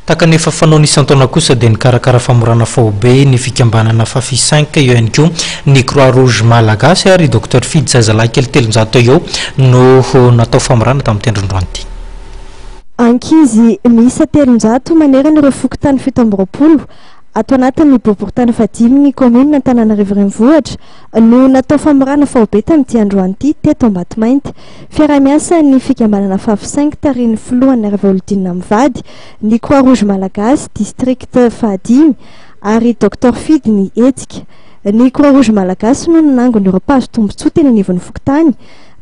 Takanefa fanao isan-taona kosa dia nikarakara famorana faobe ny fikambanana Fafi 5 eo ihany koa ny Croix Rouge malagasy ary Dr Fidy zazalahy kely 300 eo no natao famorana tamin'ny tendrondroany ity. Ankizy miisa 300 manerana ireo fokontany 7 ato anatin'ny boriboritany vadimy ny commune Antananarivo renivohitra no natao famorana faobe tamin'ity androany ity teto Ambatolampy. Fiara-miasa ny fikambanana Fafi 5 tariny filohan'ny Revolodina Mivady, ny Croix Rouge malagasy district fahadimy ary Dr Fidy ny hetsika. Ny Croix Rouge malagasy no nanangona ireo mpazo tombotsoa teny anivon'ny fokontany.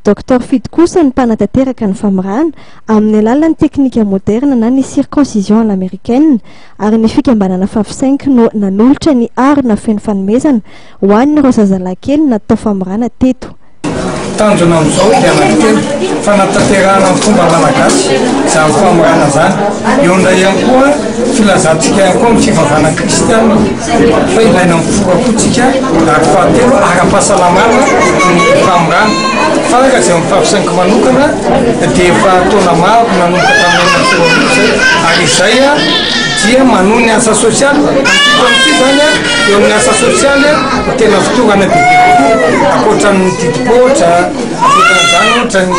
Dr Fidy kosa ny mpanatanteraka ny famorana amin'ny alalan'ny teknika moderna na ny circoncision américaine ary ny fikambanana Fafi 5 no nanolotra ny arina feno fanomezana ho an'ireo zazalahy kely natao famorana teto. Tanjona amin'izao dia anankely fanatanterahana amin'ny fomba malagasy izany famorana zany. Eo indray ihany koa filazantsika ihany koa amin'ny fivavahana kristianina fa ilaina miforakotsika ary fahatelo ara-pahasalamana ny famorana. Fanaka izay amin'ny Fafi 5 manokana dia efa taona maro nanomboka tamin'ny zay ary izay dia manohy ny asa sosialy amin'ity zany eo amin'ny asa sosialy tena fotorana bebe akoatran'ny didipotra akoatran'izany ohatra ny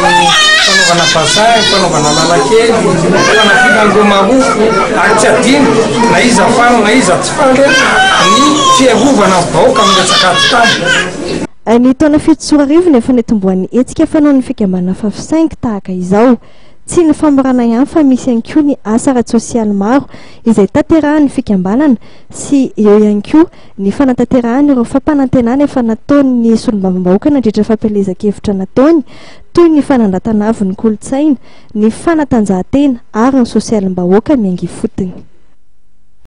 fanaovana basay, fanaovana lalakely, fanafilan'ireo marofo ary tsy adino na iza faly na iza tsy faly ny fiarovana vahoaka amin'ny resaka tany. Ny taona 7 arivo efa netomboan'ny hetsika fanaon'ny fikambanana Fafi 5 tahaka izao. Tsy ny famorana ihany fa misy ihany koa ny asa ara-tsosialy maro izay tanterahan'ny fikambanana sy eo ihany koa ny fanatanterahana ireo fampanantenana efa nataony solombavambahoaka nandritra fampelezan-kevitra nataony toy ny fanandratanavy ny kolontsaina, ny fanatanjahantena ary ny sosialim-bahoaka miaingy fotony.